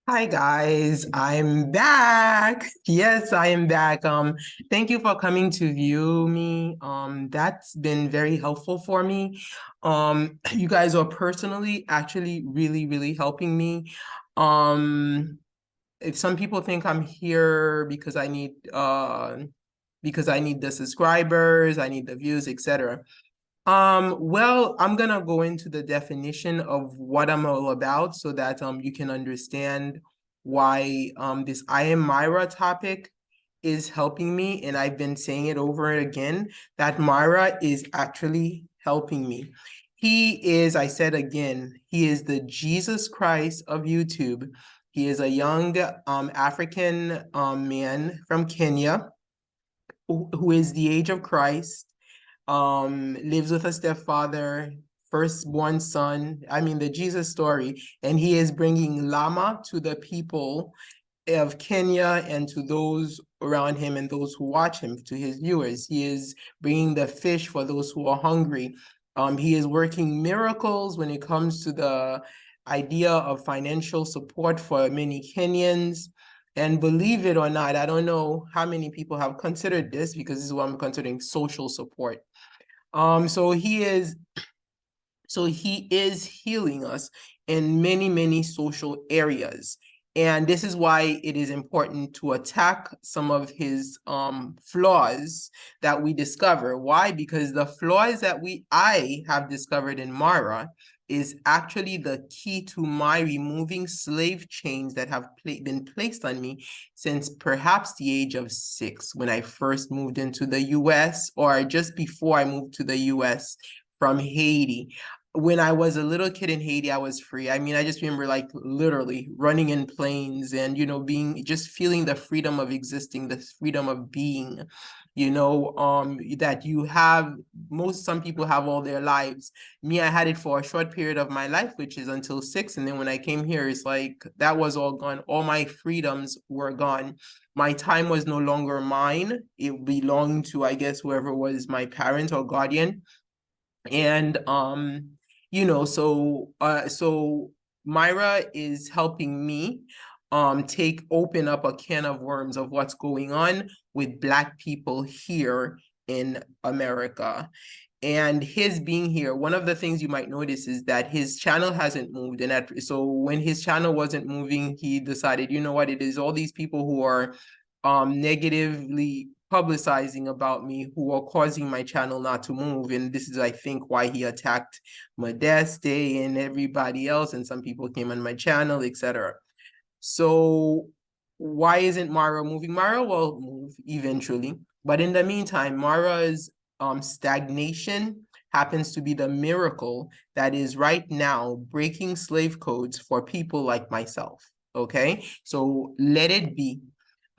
Hi guys, I'm back. Yes, I am back. Thank you for coming to view me. That's been very helpful for me. You guys are personally actually really helping me. Um, if some people think I'm here because I need the subscribers, I need the views, etc. Well, I'm gonna go into the definition of what I'm all about so that you can understand why this I am Myra topic is helping me, and I've been saying it over and again that Myra is actually helping me. He is, I said again, he is the Jesus Christ of YouTube. He is a young African man from Kenya who is the age of Christ, lives with a stepfather, firstborn son. I mean, the Jesus story. And he is bringing Lama to the people of Kenya and to those around him and those who watch him, to his viewers. He is bringing the fish for those who are hungry. He is working miracles when it comes to the idea of financial support for many Kenyans. And believe it or not, I don't know how many people have considered this because this is what I'm considering social support. Um, so he is so he is healing us in many social areas. And this is why it is important to attack some of his flaws that we discover. Why? Because the flaws that I have discovered in Mara is actually the key to my removing slave chains that have been placed on me since perhaps the age of 6 when I first moved into the US, or just before I moved to the US from Haiti. When I was a little kid in Haiti, I was free. I mean, I just remember like literally running in planes and, being just feeling the freedom of existing, the freedom of being, that you have, some people have all their lives. Me, I had it for a short period of my life, which is until 6. And then when I came here, it's like that was all gone. All my freedoms were gone. My time was no longer mine. It belonged to, I guess, whoever was my parent or guardian. And so Myra is helping me open up a can of worms of what's going on with Black people here in America. And his being here, one of the things you might notice is that his channel hasn't moved. And so when his channel wasn't moving, he decided, you know what, it is all these people who are negatively publicizing about me who are causing my channel not to move. And this is, I think, why he attacked Modeste and everybody else. And some people came on my channel, etc. So why isn't Mara moving? Mara will move eventually. But in the meantime, Mara's stagnation happens to be the miracle that is right now breaking slave codes for people like myself. Okay, so let it be.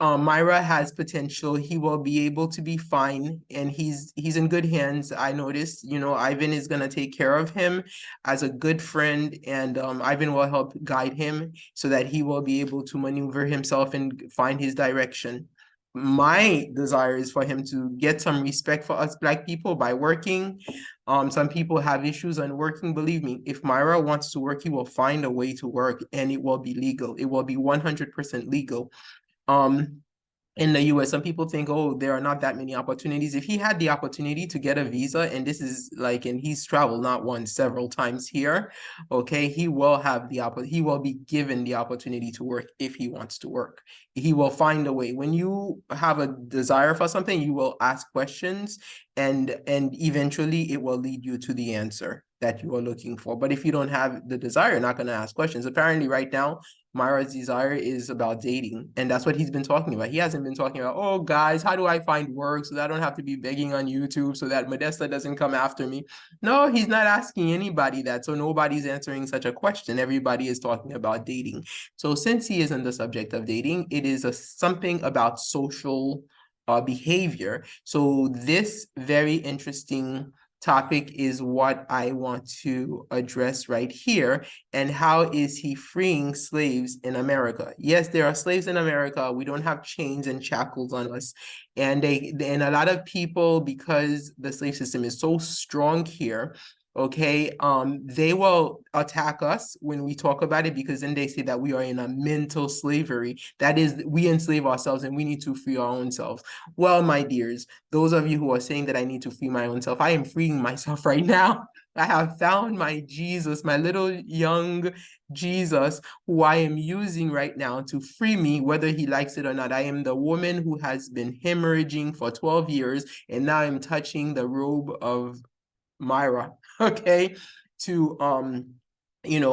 Myra has potential. He will be able to be fine, and he's in good hands. I noticed, Ivan is gonna take care of him as a good friend, and Ivan will help guide him so that he will be able to maneuver himself and find his direction. My desire is for him to get some respect for us Black people by working. Some people have issues on working. Believe me, if Myra wants to work, he will find a way to work, and it will be legal. It will be 100% legal. um in the US, some people think, oh, there are not that many opportunities. If he had the opportunity to get a visa, and this is like, and he's traveled not once, several times here, okay, he will be given the opportunity to work if he wants to work. He will find a way. When you have a desire for something, you will ask questions, and eventually it will lead you to the answer that you are looking for. But if you don't have the desire, you're not going to ask questions. Apparently, right now, Myra's desire is about dating, and that's what he's been talking about. He hasn't been talking about, oh, guys, how do I find work so that I don't have to be begging on YouTube so that Modesta doesn't come after me? No, he's not asking anybody that, so nobody's answering such a question. Everybody is talking about dating. So since he is on the subject of dating, it is something about social behavior. So this very interesting topic is what I want to address right here. And how is he freeing slaves in America? Yes, there are slaves in America. We don't have chains and shackles on us. And a lot of people, because the slave system is so strong here, okay? They will attack us when we talk about it, because then they say that we are in a mental slavery. That is, we enslave ourselves and we need to free our own selves. Well, my dears, those of you who are saying that I need to free my own self, I am freeing myself right now. I have found my Jesus, my little young Jesus, who I am using right now to free me, whether he likes it or not. I am the woman who has been hemorrhaging for 12 years, and now I'm touching the robe of Marwa, okay, to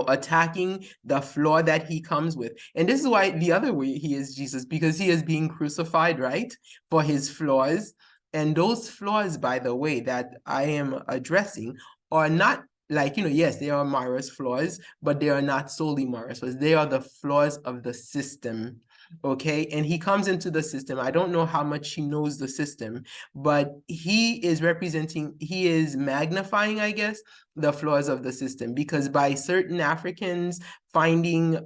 attacking the flaw that he comes with. And this is why the other way he is Jesus, because he is being crucified, right, for his flaws. And those flaws, by the way, that I am addressing are not like, yes, they are Mara's flaws, but they are not solely Mara's flaws. They are the flaws of the system. Okay. And he comes into the system. I don't know how much he knows the system, but he is magnifying, I guess, the flaws of the system, because by certain Africans finding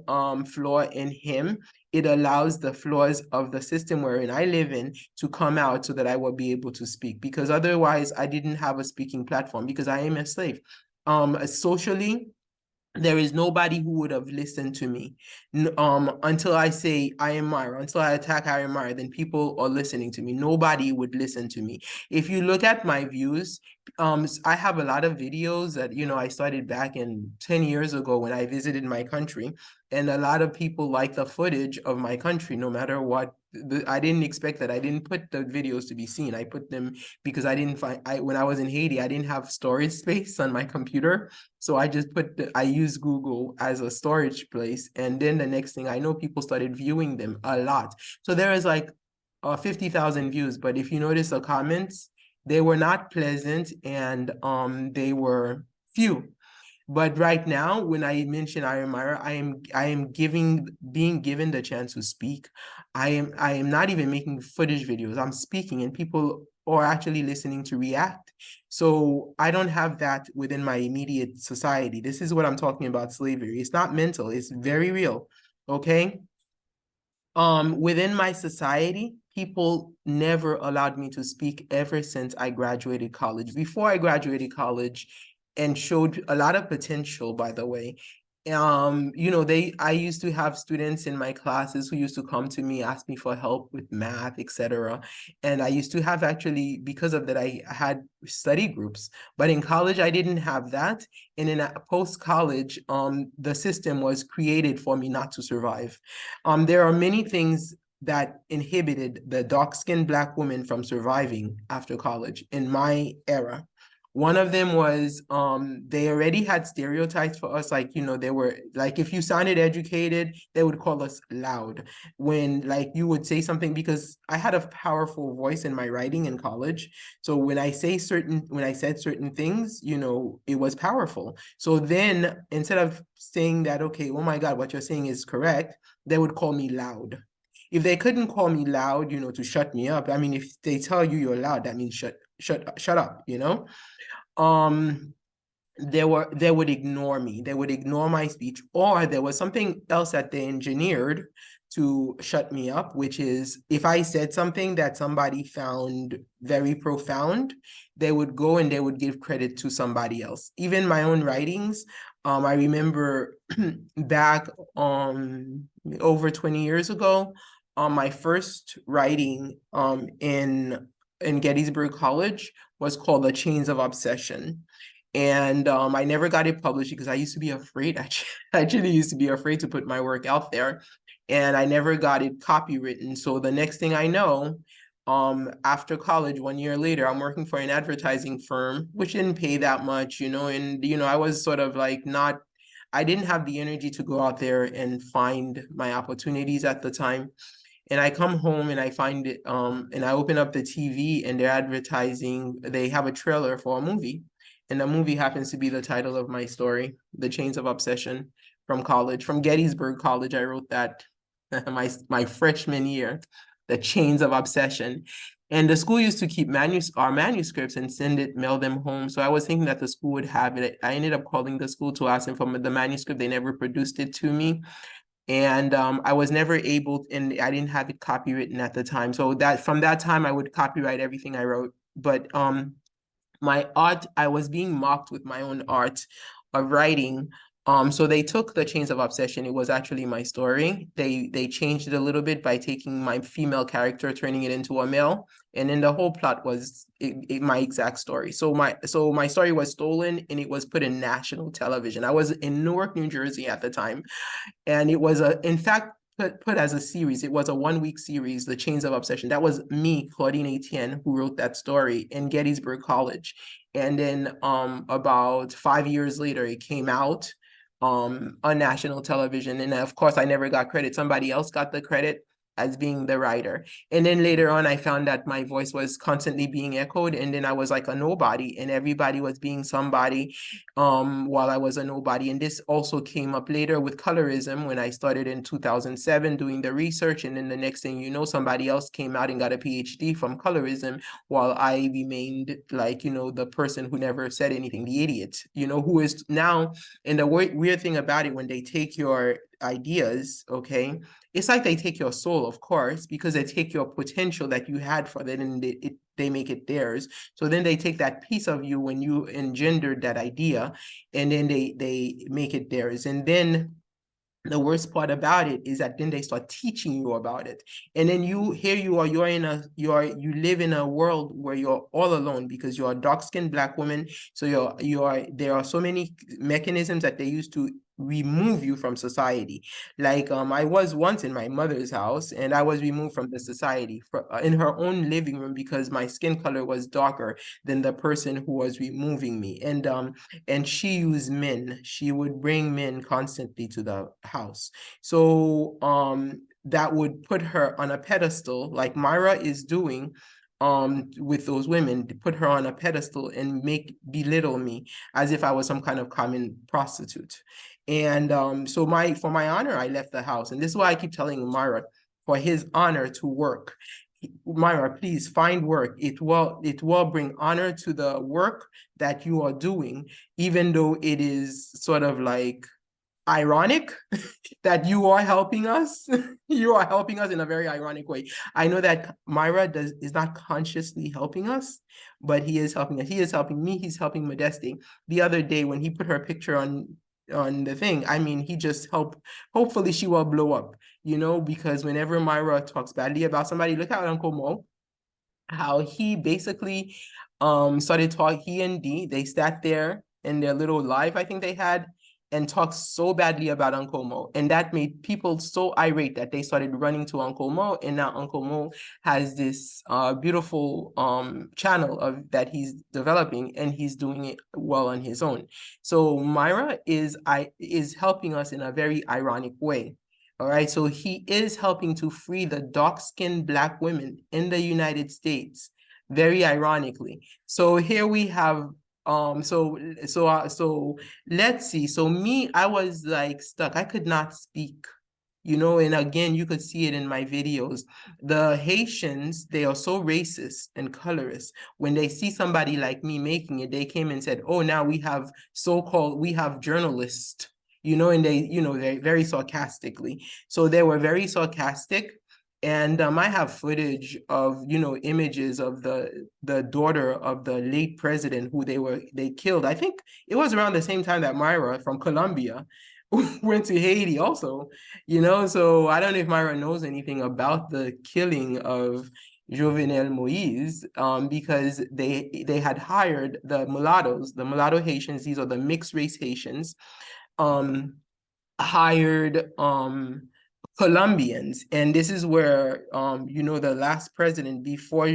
flaw in him, it allows the flaws of the system wherein I live in to come out so that I will be able to speak, because otherwise I didn't have a speaking platform, because I am a slave. Socially, there is nobody who would have listened to me until I say I am Myra, until I attack I am Myra, then people are listening to me. Nobody would listen to me. If you look at my views, I have a lot of videos that, I started back in 10 years ago when I visited my country, and a lot of people like the footage of my country, no matter what. I didn't expect that. I didn't put the videos to be seen. I put them because I didn't when I was in Haiti, I didn't have storage space on my computer. So I just I used Google as a storage place. And then the next thing I know, people started viewing them a lot. So there is like 50,000 views. But if you notice the comments, they were not pleasant, and they were few. But right now, when I mention Myra, I am being given the chance to speak. I am not even making footage videos. I'm speaking, and people are actually listening to react. So I don't have that within my immediate society. This is what I'm talking about, slavery. It's not mental, it's very real. Okay. Within my society, people never allowed me to speak ever since I graduated college. Before I graduated college, and showed a lot of potential, by the way. I used to have students in my classes who used to come to me, ask me for help with math, etc. And I used to have, actually, because of that, I had study groups. But in college, I didn't have that. And in post-college, the system was created for me not to survive. There are many things that inhibited the dark-skinned Black woman from surviving after college in my era. One of them was they already had stereotypes for us, like, they were like, if you sounded educated, they would call us loud. When, like, you would say something, because I had a powerful voice in my writing in college. So when I said certain things, it was powerful. So then, instead of saying that, okay, oh my God, what you're saying is correct, they would call me loud. If they couldn't call me loud, to shut me up, I mean, if they tell you you're loud, that means shut up, they would ignore me. They would ignore my speech, or there was something else that they engineered to shut me up, which is, if I said something that somebody found very profound, they would go and they would give credit to somebody else. Even my own writings, I remember back over 20 years ago, my first writing in Gettysburg College was called The Chains of Obsession. And I never got it published because I used to be afraid. I actually used to be afraid to put my work out there. And I never got it copywritten. So the next thing I know, after college, 1 year later, I'm working for an advertising firm, which didn't pay that much, and, I was sort of like I didn't have the energy to go out there and find my opportunities at the time. And I come home and I find it, and I open up the TV and they're advertising, they have a trailer for a movie. And the movie happens to be the title of my story, The Chains of Obsession, from college. From Gettysburg College, I wrote that my freshman year, The Chains of Obsession. And the school used to keep our manuscripts and mail them home. So I was thinking that the school would have it. I ended up calling the school to ask them for the manuscript. They never produced it to me. And I was never able, and I didn't have it copywritten at the time. So that from that time, I would copyright everything I wrote. But my art, I was being mocked with my own art of writing. So they took the Chains of Obsession. It was actually my story. They changed it a little bit by taking my female character, turning it into a male, and then the whole plot was my exact story. So my story was stolen and it was put in national television. I was in Newark, New Jersey at the time, and it was in fact put as a series. It was a 1 week series, The Chains of Obsession. That was me, Claudine Etienne, who wrote that story in Gettysburg College. And then about 5 years later, it came out on national television. And of course, I never got credit. Somebody else got the credit as being the writer. And then later on, I found that my voice was constantly being echoed. And then I was like a nobody, and everybody was being somebody while I was a nobody. And this also came up later with colorism when I started in 2007 doing the research. And then the next thing you know, somebody else came out and got a PhD from colorism while I remained like, the person who never said anything, the idiot, who is now, and the weird thing about it, when they take your ideas, okay, it's like they take your soul, of course, because they take your potential that you had for that, and they make it theirs. So then they take that piece of you when you engendered that idea, and then they make it theirs. And then the worst part about it is that then they start teaching you about it, and then you are, you live in a world where you're all alone because you're a dark-skinned Black woman. So there are so many mechanisms that they use to remove you from society. Like I was once in my mother's house and I was removed from the society in her own living room because my skin color was darker than the person who was removing me. And she used men. She would bring men constantly to the house. So that would put her on a pedestal, like Myra is doing with those women, to put her on a pedestal and belittle me as if I was some kind of common prostitute. And so for my honor, I left the house. And this is why I keep telling Myra, for his honor to work. Myra, please find work. It will bring honor to the work that you are doing, even though it is sort of like ironic that you are helping us. You are helping us in a very ironic way. I know that Myra is not consciously helping us, but he is helping us. He is helping me. He's helping Modeste. The other day when he put her picture on the thing, I mean, he just helped. Hopefully she will blow up, because whenever Myra talks badly about somebody, look at Uncle Mo, how he basically started talking. He and Dee, they sat there in their little live, I think they had, and talked so badly about Uncle Mo. And that made people so irate that they started running to Uncle Mo. And now Uncle Mo has this beautiful channel that he's developing, and he's doing it well on his own. So Myra is helping us in a very ironic way. All right, so he is helping to free the dark-skinned Black women in the United States, very ironically. So here we have so let's see. So me, I was like stuck. I could not speak, and again, you could see it in my videos. The Haitians, they are so racist and colorist. When they see somebody like me making it, they came and said, oh, now we have journalists, and they very sarcastically. So they were very sarcastic. And I have footage of, images of the daughter of the late president who they killed. I think it was around the same time that Myra from Colombia went to Haiti also, so I don't know if Myra knows anything about the killing of Jovenel Moise, because they had hired the mulatto Haitians, these are the mixed race Haitians, hired Colombians. And this is where the last president before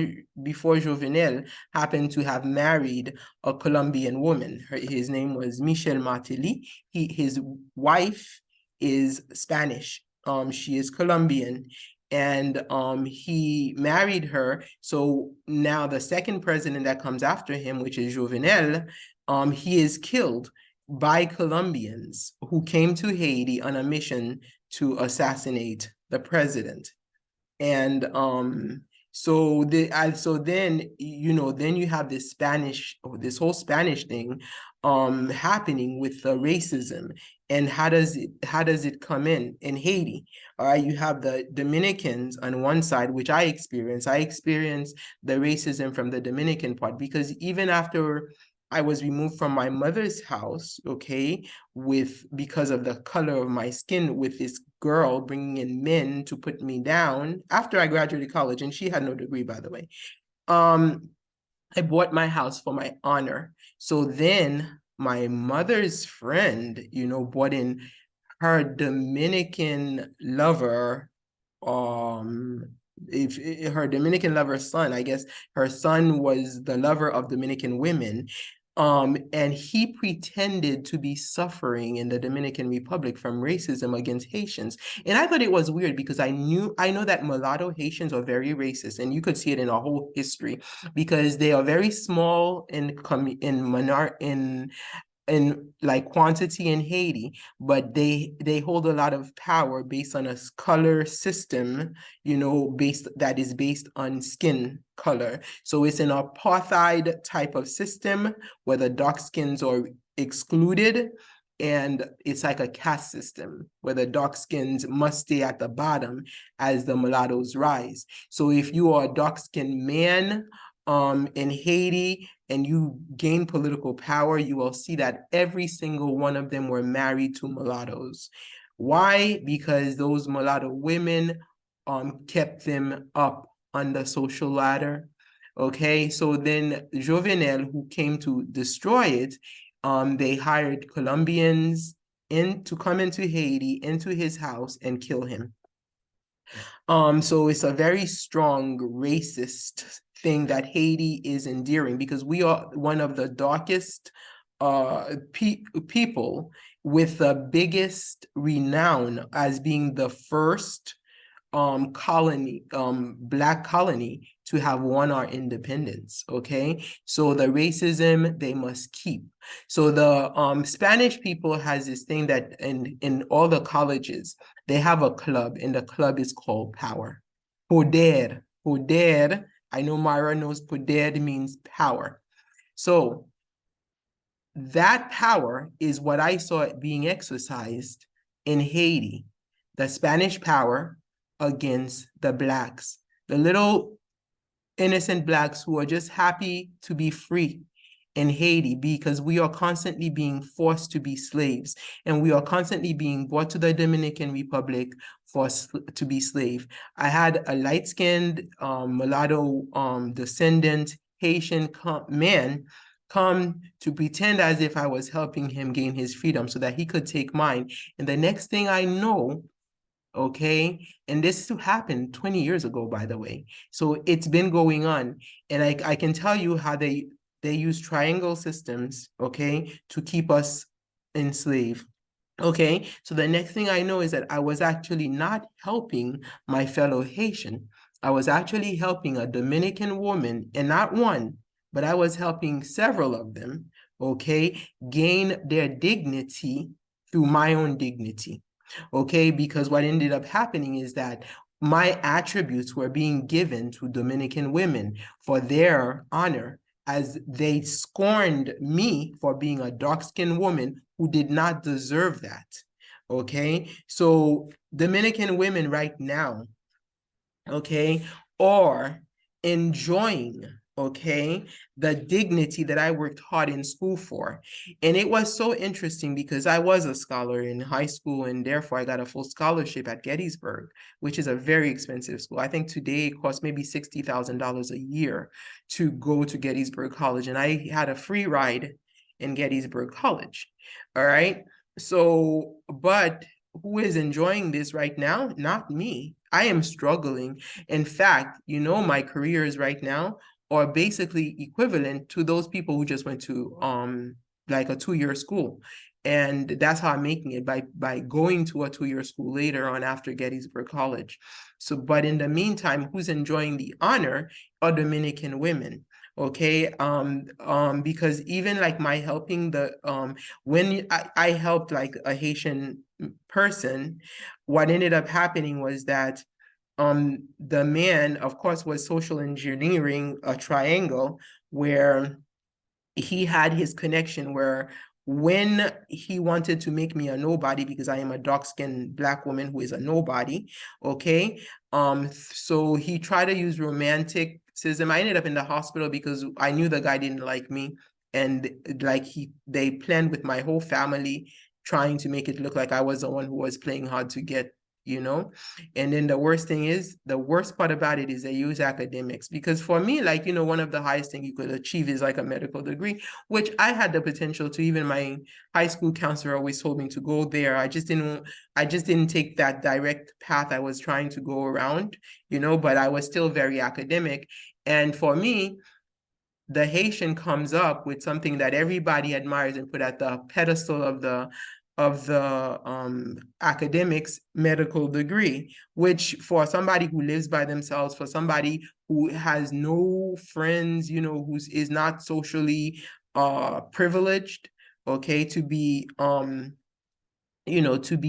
Jovenel happened to have married a Colombian woman. His name was Michel Martelly. His wife is Spanish. She is Colombian. And he married her. So now the second president that comes after him, which is Jovenel, he is killed by Colombians who came to Haiti on a mission to assassinate the president. And So then, then you have this this whole Spanish thing happening with the racism. And how does it come in Haiti? All right, you have the Dominicans on one side, which I experienced. I experienced the racism from the Dominican part, because even after I was removed from my mother's house, okay, because of the color of my skin, with this girl bringing in men to put me down after I graduated college, and she had no degree, by the way. Um, I bought my house for my honor. So then my mother's friend, brought in her Dominican lover, um if her Dominican lover's son, I guess her son was the lover of Dominican women. And he pretended to be suffering in the Dominican Republic from racism against Haitians. And I thought it was weird, because I know that mulatto Haitians are very racist, and you could see it in our whole history, because they are very small in like quantity in Haiti, but they hold a lot of power based on a color system, that is based on skin color. So it's an apartheid type of system where the dark skins are excluded, and it's like a caste system where the dark skins must stay at the bottom as the mulattoes rise. So if you are a dark skinned man in Haiti and you gain political power, you will see that every single one of them were married to mulattoes. Why? Because those mulatto women kept them up on the social ladder. Okay, so then Jovenel, who came to destroy it, they hired Colombians to come into Haiti, into his house, and kill him. So it's a very strong racist thing that Haiti is endearing, because we are one of the darkest people with the biggest renown as being the first Black colony to have won our independence. Okay, so the racism they must keep. So the Spanish people has this thing that in all the colleges they have a club, and the club is called Power. Poder. I know Myra knows poder means power. So that power is what I saw being exercised in Haiti, the Spanish power against the Blacks, the little innocent Blacks who are just happy to be free in Haiti, because we are constantly being forced to be slaves, and we are constantly being brought to the Dominican Republic to be slave. I had a light-skinned mulatto descendant Haitian man come to pretend as if I was helping him gain his freedom so that he could take mine. And the next thing I know, okay, and this happened 20 years ago, by the way, so it's been going on. And I can tell you how they use triangle systems, okay, to keep us enslaved. Okay, so the next thing I know is that I was actually not helping my fellow Haitian. I was actually helping a Dominican woman, and not one, but I was helping several of them, okay, gain their dignity through my own dignity. Okay, because what ended up happening is that my attributes were being given to Dominican women for their honor, as they scorned me for being a dark-skinned woman who did not deserve that. Okay, so Dominican women right now, okay, are enjoying, okay, the dignity that I worked hard in school for. And it was so interesting because I was a scholar in high school, and therefore I got a full scholarship at Gettysburg, which is a very expensive school. I think today it costs maybe $60,000 a year to go to Gettysburg College, and I had a free ride in Gettysburg College. All right. So, but who is enjoying this right now? Not me. I am struggling. In fact, my careers right now are basically equivalent to those people who just went to like a 2-year school. And that's how I'm making it, by going to a 2-year school later on after Gettysburg College. So, but in the meantime, who's enjoying the honor are Dominican women. Okay, because even like my helping when I helped like a Haitian person, what ended up happening was that the man, of course, was social engineering a triangle where he had his connection where when he wanted to make me a nobody because I am a dark-skinned Black woman who is a nobody, okay? So he tried to use romanticism. I ended up in the hospital because I knew the guy didn't like me. And like they planned with my whole family trying to make it look like I was the one who was playing hard to get, you know? And then the worst thing is, the worst part about it is they use academics. Because for me, like, one of the highest things you could achieve is like a medical degree, which I had the potential to. Even my high school counselor always told me to go there. I just didn't take that direct path I was trying to go around, but I was still very academic. And for me, the Haitian comes up with something that everybody admires and put at the pedestal of the academics medical degree, which for somebody who lives by themselves, for somebody who has no friends, who is not socially privileged, okay, to be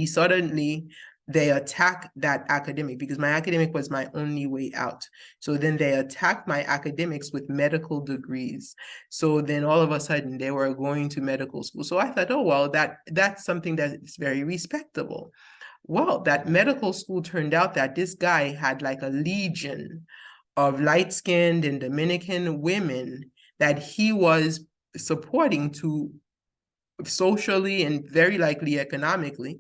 suddenly they attack that academic, because my academic was my only way out. So then they attacked my academics with medical degrees. So then all of a sudden they were going to medical school. So I thought, oh, well, that's something that's very respectable. Well, that medical school turned out that this guy had like a legion of light-skinned and Dominican women that he was supporting to socially and very likely economically,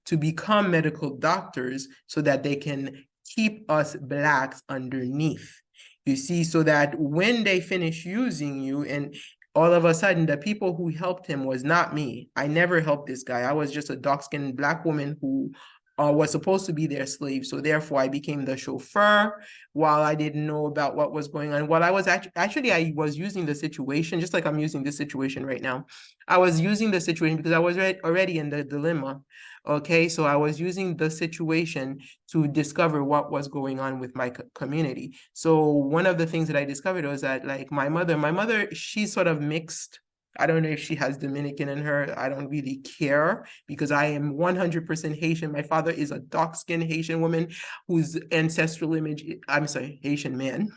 to become medical doctors so that they can keep us Blacks underneath. You see, so that when they finish using you, and all of a sudden the people who helped him was not me. I never helped this guy. I was just a dark-skinned Black woman who was supposed to be their slave. So therefore I became the chauffeur while I didn't know about what was going on. While I was actually I was using the situation, just like I'm using this situation right now. I was using the situation because I was already in the dilemma. Okay, so I was using the situation to discover what was going on with my community. So one of the things that I discovered was that, like, my mother, she's sort of mixed. I don't know if she has Dominican in her. I don't really care because I am 100% Haitian. My father is a dark-skinned Haitian woman whose ancestral image, I'm sorry, Haitian man,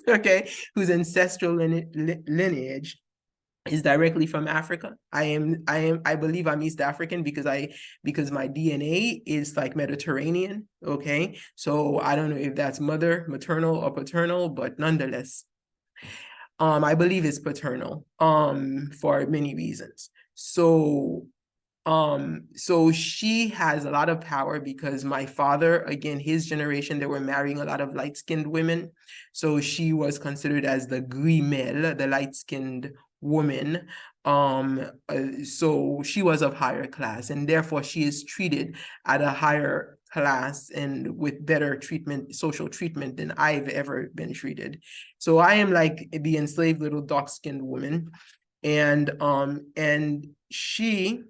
okay, whose ancestral lineage is directly from Africa. I believe I'm East African because my DNA is like Mediterranean. Okay. So I don't know if that's maternal or paternal, but nonetheless, I believe it's paternal, for many reasons. So she has a lot of power because my father, again, his generation, they were marrying a lot of light-skinned women. So she was considered as the gris-mel, the light-skinned woman. So she was of higher class, and therefore she is treated at a higher class and with better treatment, social treatment, than I've ever been treated. So I am like the enslaved little dark-skinned woman. And she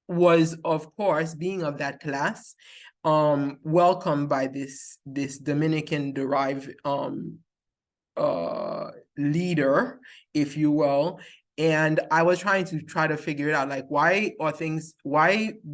was, of course, being of that class, welcomed by this Dominican derived leader, if you will. And I was trying to figure it out, like, why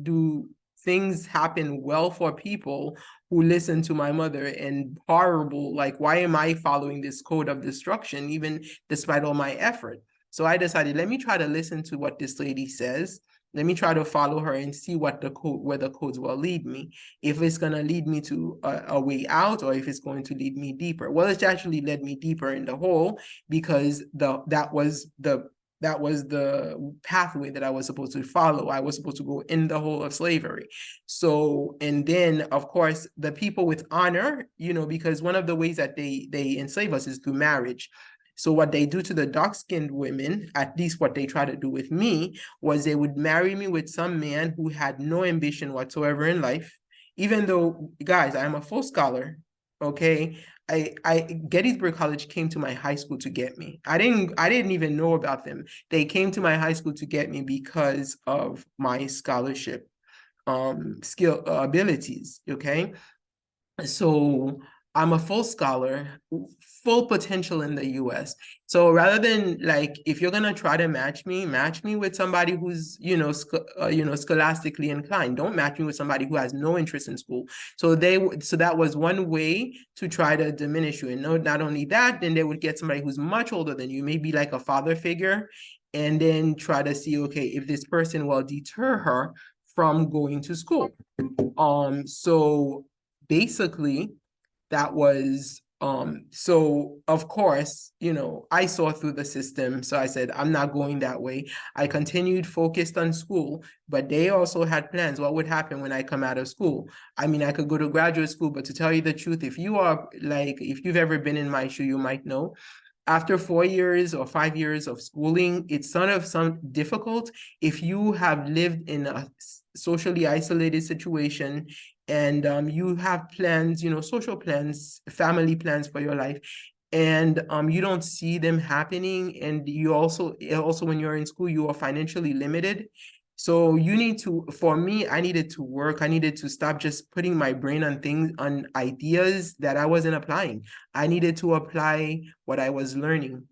do things happen well for people who listen to my mother, and horrible, like, why am I following this code of destruction even despite all my effort? So I decided, let me try to listen to what this lady says. Let me try to follow her and see where the codes will lead me. If it's going to lead me to a way out, or if it's going to lead me deeper. Well, it's actually led me deeper in the hole, because that was the pathway that I was supposed to follow. I was supposed to go in the hole of slavery. So, and then of course, the people with honor, because one of the ways that they enslave us is through marriage. So what they do to the dark-skinned women, at least what they try to do with me, was they would marry me with some man who had no ambition whatsoever in life. Even though, guys, I'm a full scholar, okay? Gettysburg College came to my high school to get me. I didn't even know about them. They came to my high school to get me because of my scholarship abilities, okay? So I'm a full scholar, full potential in the US. So rather than like, if you're gonna try to match me with somebody who's, scholastically inclined. Don't match me with somebody who has no interest in school. So that was one way to try to diminish you. And no, not only that, then they would get somebody who's much older than you, maybe like a father figure, and then try to see, okay, if this person will deter her from going to school. So basically that was so of course, I saw through the system. So I said, I'm not going that way. I continued focused on school, but they also had plans. What would happen when I come out of school? I mean, I could go to graduate school, but to tell you the truth, if you've ever been in my shoe, you might know after 4 years or 5 years of schooling, it's sort of some difficult if you have lived in a socially isolated situation and you have plans, social plans, family plans for your life, and you don't see them happening. And you also when you're in school, you are financially limited. So you need to, for me, I needed to work. I needed to stop just putting my brain on things, on ideas that I wasn't applying. I needed to apply what I was learning.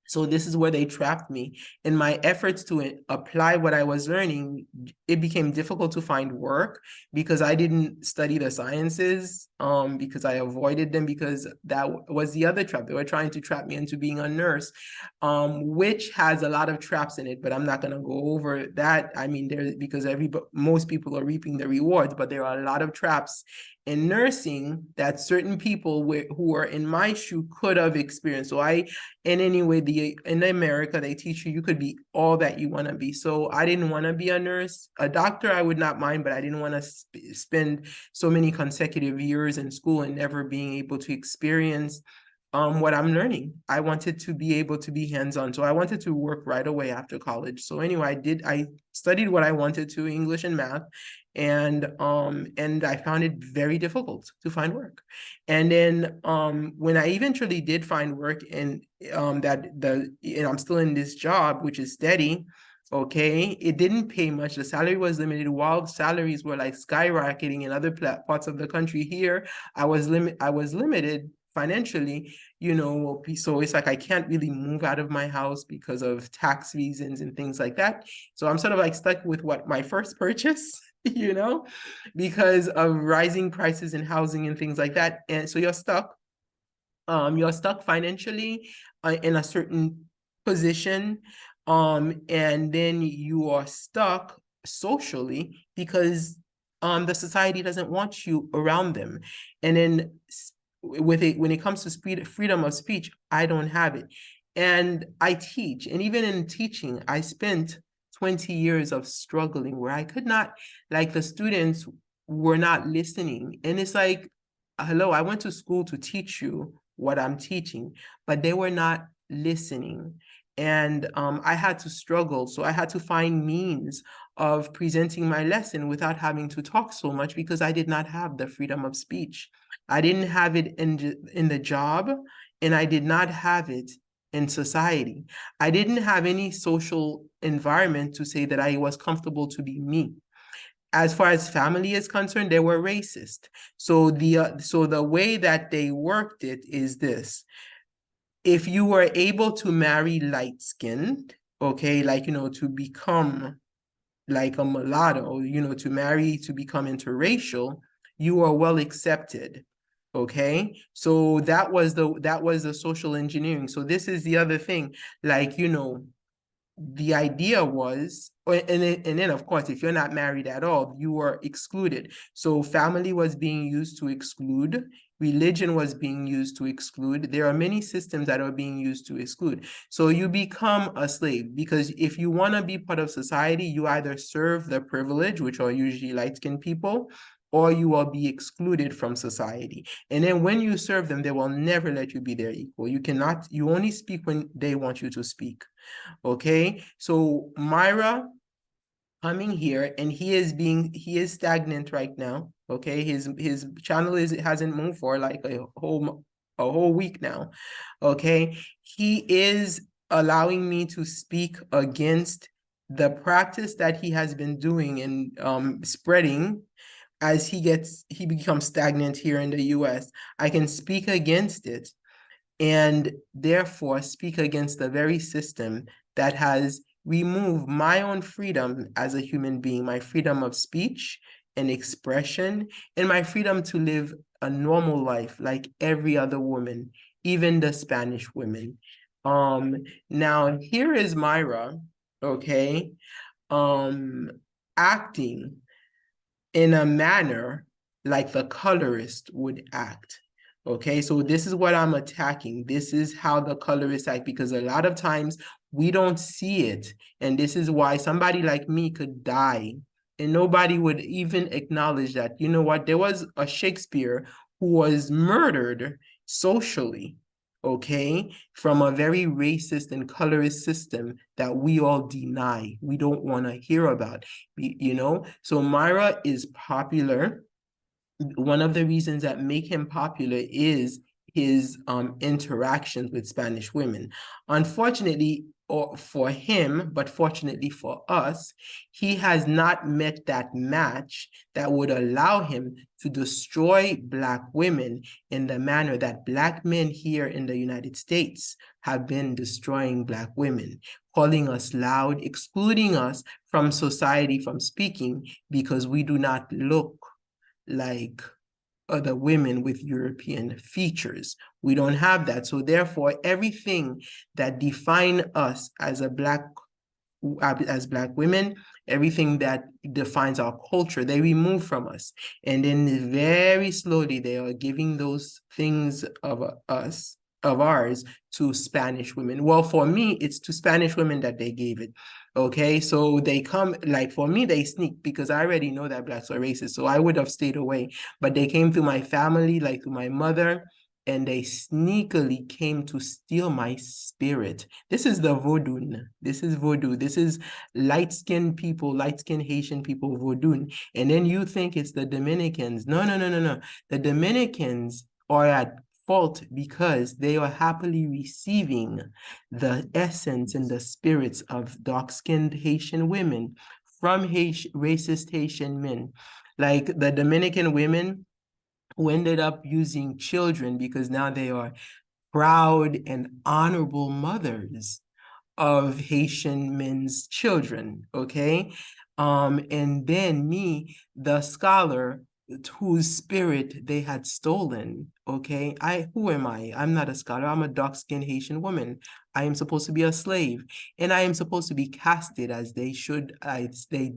So this is where they trapped me. In my efforts to apply what I was learning, it became difficult to find work because I didn't study the sciences, because I avoided them, because that was the other trap. They were trying to trap me into being a nurse, which has a lot of traps in it, but I'm not going to go over that. I mean, because most people are reaping the rewards, but there are a lot of traps in nursing that certain people who are in my shoe could have experienced. So in America, they teach you could be all that you want to be. So I didn't want to be a nurse. A doctor, I would not mind, but I didn't want to spend so many consecutive years in school and never being able to experience what I'm learning. I wanted to be able to be hands-on. So I wanted to work right away after college. So anyway, I studied what I wanted to, English and math, and I found it very difficult to find work. And then when I eventually did find work, and I'm still in this job, which is steady. Okay, it didn't pay much. The salary was limited. While salaries were like skyrocketing in other parts of the country, here I was limited financially, so it's like I can't really move out of my house because of tax reasons and things like that. So I'm sort of like stuck with what my first purchase, because of rising prices in housing and things like that. And so you're stuck. You're stuck financially in a certain position, and then you are stuck socially because the society doesn't want you around them. And then when it comes to freedom of speech, I don't have it. And I teach, and even in teaching, I spent 20 years of struggling where I could not, like, the students were not listening. And it's like, hello, I went to school to teach you what I'm teaching, but they were not listening. And I had to struggle. So I had to find means of presenting my lesson without having to talk so much because I did not have the freedom of speech. I didn't have it in the job, and I did not have it in society. I didn't have any social environment to say that I was comfortable to be me. As far as family is concerned, they were racist. So the way that they worked it is this: if you were able to marry light-skinned, okay, like, to become like a mulatto, to become interracial, you are well accepted. Okay, so that was the social engineering. So this is the other thing, like, the idea was, and then of course, if you're not married at all, you are excluded. So family was being used to exclude, religion was being used to exclude. There are many systems that are being used to exclude. So you become a slave, because if you want to be part of society, you either serve the privilege, which are usually light-skinned people, or you will be excluded from society. And then when you serve them, they will never let you be their equal. You only speak when they want you to speak. Okay, so Myra coming here, and he is stagnant right now. Okay, his channel hasn't moved for like a whole week now. Okay, he is allowing me to speak against the practice that he has been doing and spreading, as he becomes stagnant here in the US, I can speak against it and therefore speak against the very system that has removed my own freedom as a human being, my freedom of speech and expression, and my freedom to live a normal life like every other woman, even the Spanish women. Now here is Myra, okay, acting in a manner like the colorist would act. Okay, so this is what I'm attacking. This is how the colorists act, because a lot of times we don't see it. And this is why somebody like me could die and nobody would even acknowledge that, you know what, there was a Shakespeare who was murdered socially, okay, from a very racist and colorist system that we all deny. We don't want to hear about, you know? So Myra is popular. One of the reasons that make him popular is his interactions with Spanish women. Unfortunately, or for him, but fortunately for us, he has not met that match that would allow him to destroy Black women in the manner that Black men here in the United States have been destroying Black women, calling us loud, excluding us from society, from speaking, because we do not look like other women with European features. We don't have that. So therefore, everything that define us as Black women, everything that defines our culture, they remove from us. And then very slowly, they are giving those things of us, of ours, to Spanish women. Well, for me, it's to Spanish women that they gave it. Okay, so they come, like for me, they sneak because I already know that Blacks are racist, so I would have stayed away. But they came through my family, like through my mother, and they sneakily came to steal my spirit. This is the voodoo. This is voodoo. This is light-skinned people, light-skinned Haitian people voodoo. And then you think it's the Dominicans. No, no, no, no, no. The Dominicans are at fault because they are happily receiving the essence and the spirits of dark-skinned Haitian women from racist Haitian men. Like the Dominican women who ended up using children because now they are proud and honorable mothers of Haitian men's children, okay? And then me, the scholar whose spirit they had stolen, okay? Who am I? I'm not a scholar. I'm a dark-skinned Haitian woman. I am supposed to be a slave, and I am supposed to be casted as they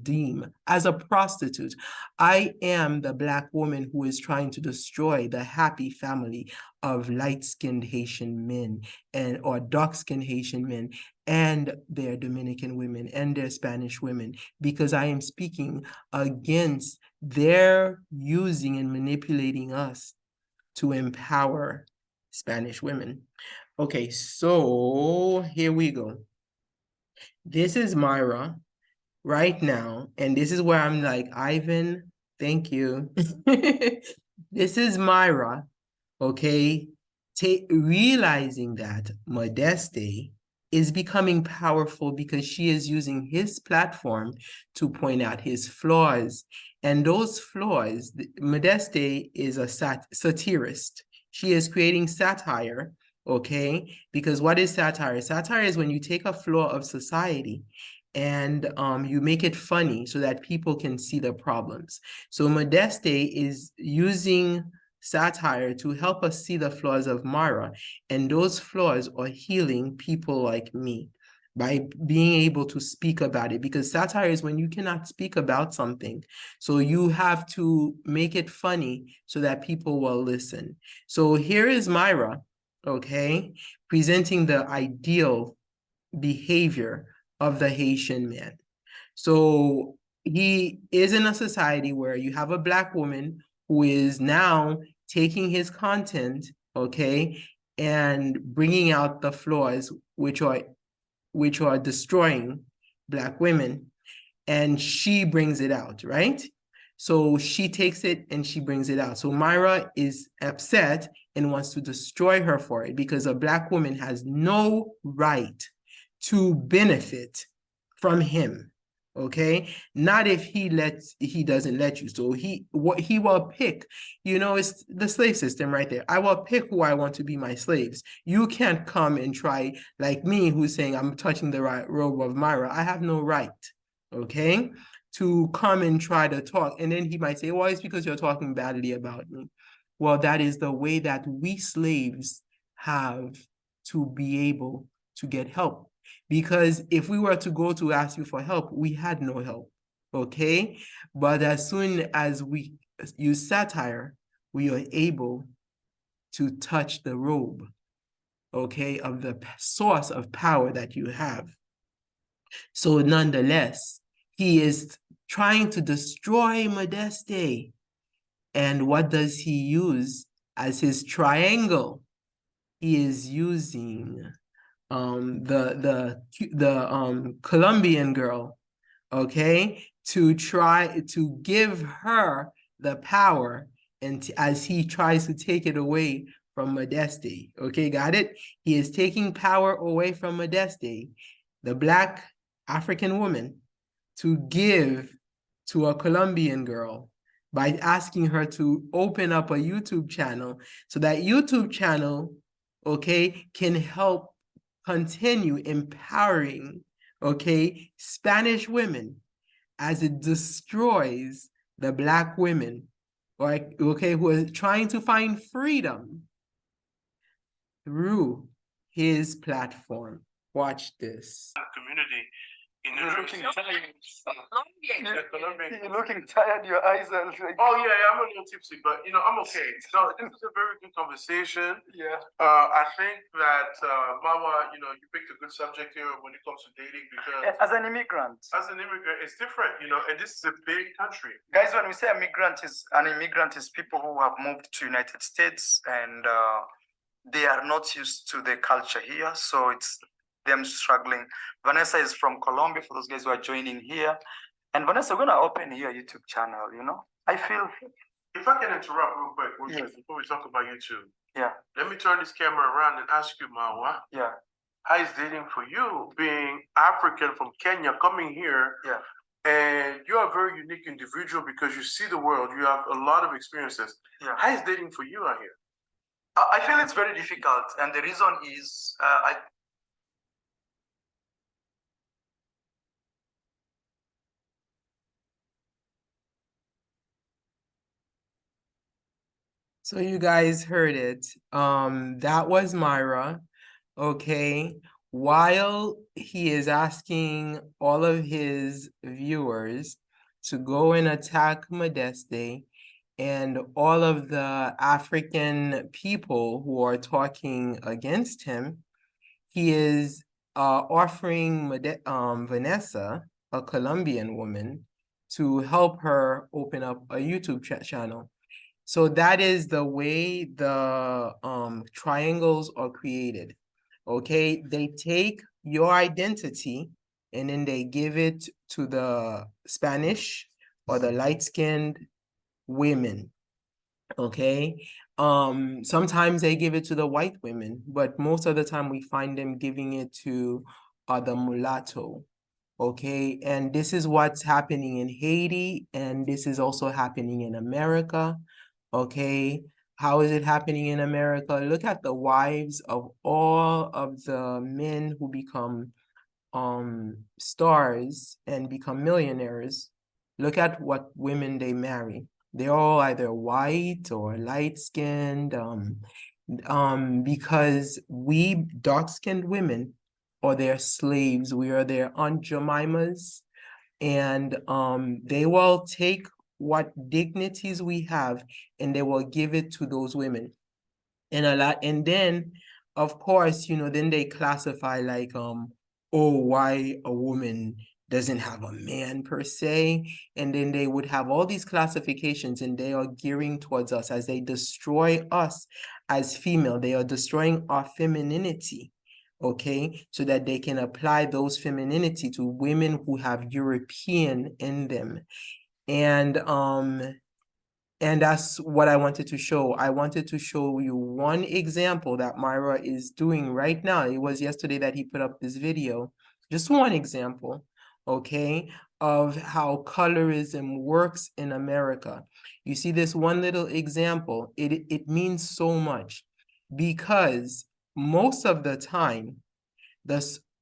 deem, as a prostitute. I am the Black woman who is trying to destroy the happy family of light-skinned Haitian men or dark-skinned Haitian men and their Dominican women and their Spanish women, because I am speaking against their using and manipulating us to empower Spanish women. Okay, so here we go. This is Myra right now, and this is where I'm like, Ivan, thank you. This is Myra, okay, realizing that Modeste is becoming powerful because she is using his platform to point out his flaws. And those flaws, Modeste is a satirist. She is creating satire, okay? Because what is satire? Satire is when you take a flaw of society and you make it funny so that people can see the problems. So Modeste is using satire to help us see the flaws of Mara, and those flaws are healing people like me by being able to speak about it, because satire is when you cannot speak about something, so you have to make it funny so that people will listen. So here is Myra, okay, presenting the ideal behavior of the Haitian man. So he is in a society where you have a Black woman who is now taking his content, okay, and bringing out the flaws which are destroying Black women, and she brings it out, right? So she takes it and she brings it out. So Myra is upset and wants to destroy her for it, because a Black woman has no right to benefit from him, Okay, not if he doesn't let you. So he will pick, it's the slave system right there. I will pick who I want to be my slaves. You can't come and try like me, who's saying I'm touching the right robe of Myra. I have no right, okay, to come and try to talk. And then he might say, well, it's because you're talking badly about me. Well, that is the way that we slaves have to be able to get help. Because if we were to go to ask you for help, we had no help, okay? But as soon as we use satire, we are able to touch the robe, okay, of the source of power that you have. So nonetheless, he is trying to destroy Modeste. And what does he use as his triangle? He is using the Colombian girl, okay, to try to give her the power, and as he tries to take it away from Modeste. Okay, got it? He is taking power away from Modeste, the Black African woman, to give to a Colombian girl by asking her to open up a YouTube channel, so that YouTube channel, okay, can help continue empowering, okay, Spanish women, as it destroys the Black women, okay, who are trying to find freedom through his platform. Watch this. Community. You're looking tired. Colombian. You're looking tired. Your eyes are like. Oh yeah, I'm a little tipsy, but I'm okay. No, this is a very good conversation. Yeah. I think that Marwa, you picked a good subject here when it comes to dating, because As an immigrant, it's different, and this is a big country. guys, when we say an immigrant is people who have moved to United States and they are not used to the culture here, so it's them struggling. Vanessa is from Colombia, for those guys who are joining here. And Vanessa, we're gonna open here a YouTube channel, I feel. If I can interrupt real quick, Yes. before we talk about YouTube, Yeah. let me turn this camera around and ask you, Marwa, Yeah. how is dating for you, being African from Kenya, coming here? Yeah. And you're a very unique individual because you see the world, you have a lot of experiences. Yeah. How is dating for you out here? I feel it's very difficult, and the reason is So you guys heard it. That was Myra, okay? While he is asking all of his viewers to go and attack Modeste, and all of the African people who are talking against him, he is offering Vanessa, a Colombian woman, to help her open up a YouTube channel. So that is the way the triangles are created. Okay, they take your identity and then they give it to the Spanish or the light-skinned women. Okay, sometimes they give it to the white women, but most of the time we find them giving it to the mulatto. Okay, and this is what's happening in Haiti, and this is also happening in America. Okay, how is it happening in America? Look at the wives of all of the men who become stars and become millionaires. Look at what women they marry. They're all either white or light-skinned, because we dark-skinned women are their slaves. We are their Aunt Jemimas, and they will take what dignities we have and they will give it to those women. And then of course, then they classify like, oh, why a woman doesn't have a man per se. And then they would have all these classifications, and they are gearing towards us as they destroy us as female. They are destroying our femininity, okay, so that they can apply those femininity to women who have European in them. And that's what I wanted to show. I wanted to show you one example that Myra is doing right now. It was yesterday that he put up this video. Just one example, okay, of how colorism works in America. You see this one little example, it means so much because most of the time,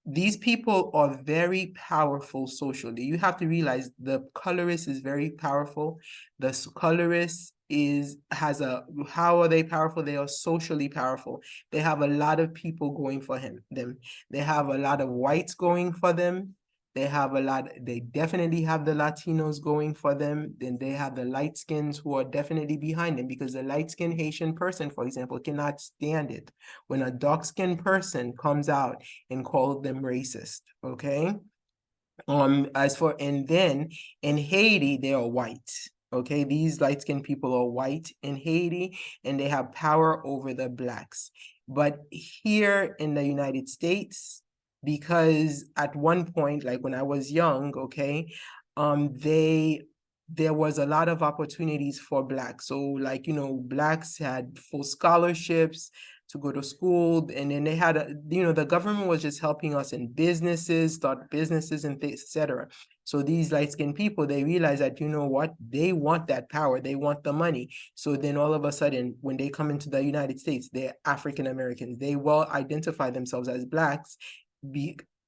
these people are very powerful socially. You have to realize the colorist is very powerful. The colorist how are they powerful? They are socially powerful. They have a lot of people going for them. They have a lot of whites going for them. They definitely have the Latinos going for them. Then they have the light skins who are definitely behind them, because the light skinned Haitian person, for example, cannot stand it when a dark skinned person comes out and calls them racist, okay? And then in Haiti, they are white. Okay, these light-skinned people are white in Haiti, and they have power over the blacks. But here in the United States, because at one point, like when I was young, okay, there was a lot of opportunities for blacks. So like, blacks had full scholarships to go to school, and then they had the government was just helping us in businesses, start businesses and etc. So these light-skinned people, they realize that, you know what, they want that power, they want the money. So then all of a sudden, when they come into the United States, they're African Americans. They will identify themselves as blacks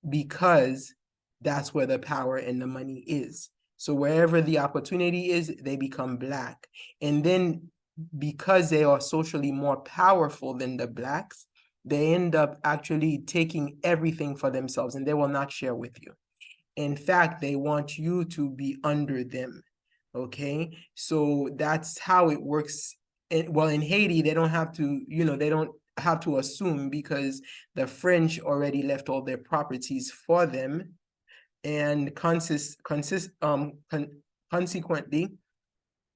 because that's where the power and the money is. So wherever the opportunity is, they become black. And then because they are socially more powerful than the blacks, they end up actually taking everything for themselves, and they will not share with you. In fact, they want you to be under them, okay? So that's how it works. Well, in Haiti, they don't have to, they don't have to assume, because the French already left all their properties for them, and consequently,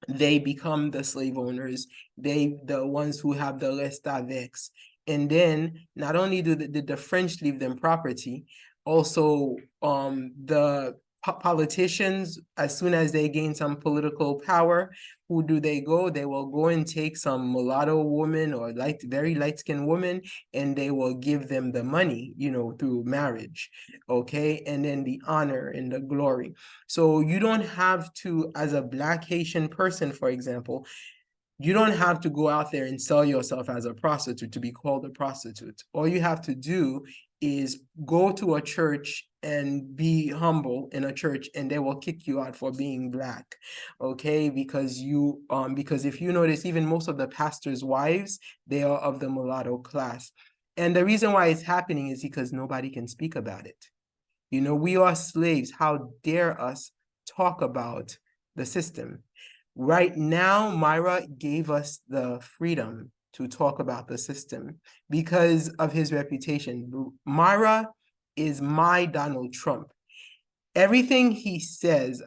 they become the slave owners, the ones who have the reste avec. And then not only did the French leave them property, also the politicians, as soon as they gain some political power, who do they go? They will go and take some mulatto woman or very light-skinned woman, and they will give them the money, through marriage, okay? And then the honor and the glory. So you don't have to, as a Black Haitian person, for example, you don't have to go out there and sell yourself as a prostitute to be called a prostitute. All you have to do is go to a church and be humble in a church, and they will kick you out for being Black, okay? Because if you notice, even most of the pastors' wives, they are of the mulatto class. And the reason why it's happening is because nobody can speak about it. We are slaves. How dare us talk about the system? Right now, Myra gave us the freedom to talk about the system because of his reputation. Myra is my Donald Trump. Everything he says,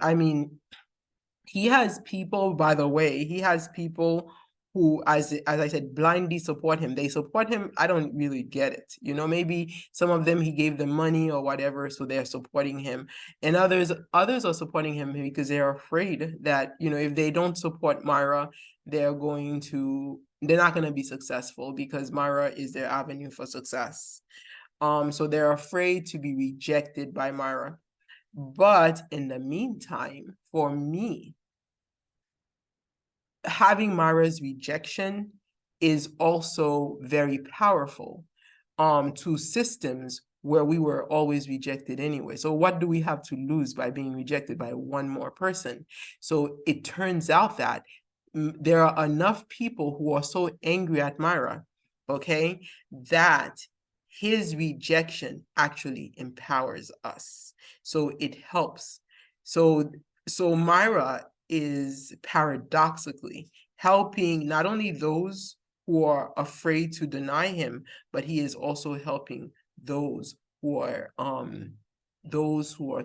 he has people, by the way, he has people who, as I said, blindly support him. They support him. I don't really get it. Maybe some of them, he gave them money or whatever, so they're supporting him. And others are supporting him because they're afraid that, if they don't support Myra, they're not going to be successful, because Myra is their avenue for success. So they're afraid to be rejected by Myra. But in the meantime, for me, having Myra's rejection is also very powerful to systems where we were always rejected anyway. So what do we have to lose by being rejected by one more person? So it turns out that there are enough people who are so angry at Myra, okay, that his rejection actually empowers us. So it helps. So Myra is paradoxically helping not only those who are afraid to deny him, but he is also helping those who are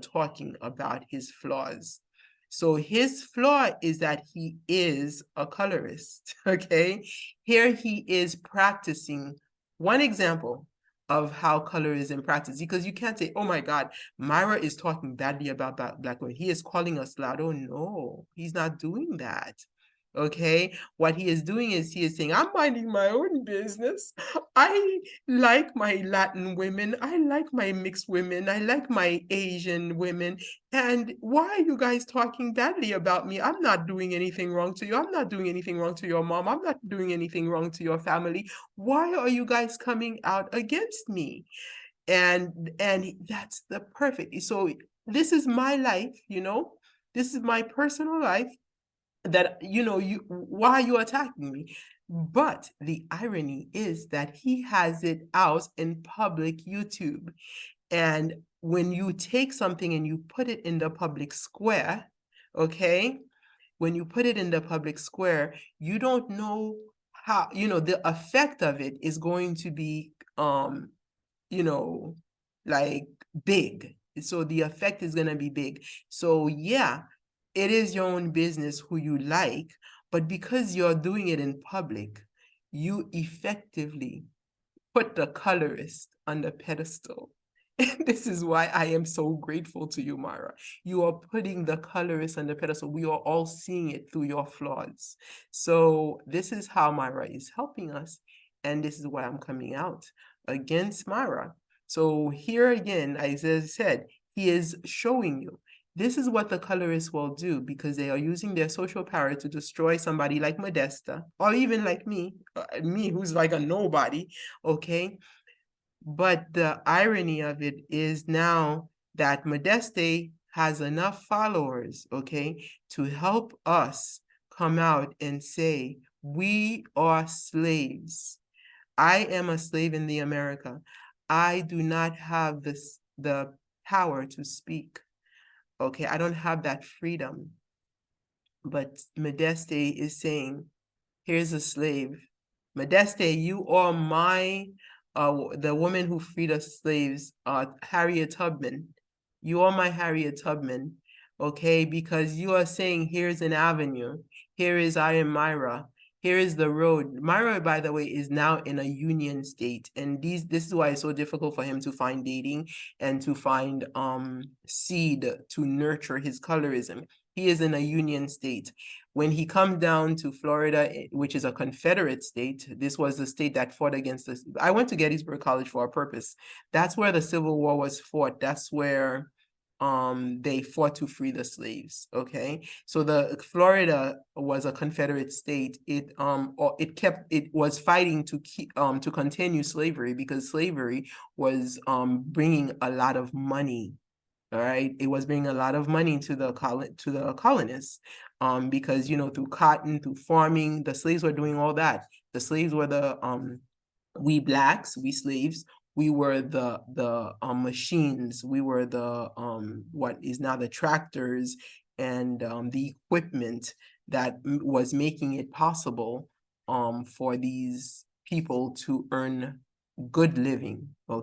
talking about his flaws. So his flaw is that he is a colorist, okay? Here he is practicing one example of how colorism practice, because you can't say, oh my God, Myra is talking badly about Black women. He is calling us loud. Oh no, he's not doing that. Okay, what he is doing is he is saying, I'm minding my own business. I like my Latin women. I like my mixed women. I like my Asian women. And why are you guys talking badly about me? I'm not doing anything wrong to you. I'm not doing anything wrong to your mom. I'm not doing anything wrong to your family. Why are you guys coming out against me? And that's the perfect. So this is my life, you know, this is my personal life that, you know, why are you attacking me? But the irony is that he has it out in public YouTube. And when you take something and you put it in the public square, okay, when you put it in the public square, you don't know how, you know, the effect of it is going to be, you know, like big. So the effect is going to be big. So yeah, it is your own business who you like, but because you're doing it in public, you effectively put the colorist on the pedestal. And this is why I am so grateful to you, Marwa. You are putting the colorist on the pedestal. We are all seeing it through your flaws. So this is how Marwa is helping us. And this is why I'm coming out against Marwa. So here again, as I said, he is showing you this is what the colorists will do because they are using their social power to destroy somebody like Modesta, or even like me who's like a nobody, okay? But the irony of it is now that Modeste has enough followers, okay, to help us come out and say, we are slaves. I am a slave in the America. I do not have the power to speak. Okay, I don't have that freedom. But Modeste is saying, here's a slave. Modeste, you are the woman who freed us slaves, Harriet Tubman. You are my Harriet Tubman, okay? Because you are saying, here's an avenue. Here is I am Myra. Here is the road. Myra, by the way, is now in a union state. And this is why it's so difficult for him to find dating and to find seed to nurture his colorism. He is in a union state. When he comes down to Florida, which is a Confederate state, this was the state that fought against us. I went to Gettysburg College for a purpose. That's where the Civil War was fought. That's where they fought to free the slaves. Okay, so the Florida was a Confederate state. It was fighting to keep to continue slavery because slavery was bringing a lot of money. All right, it was bringing a lot of money to the colonists, because, you know, through cotton, through farming, the slaves were doing all that. The slaves were we blacks, we slaves, we were the machines, we were the what is now the tractors and the equipment that was making it possible for these people to earn good living. Okay.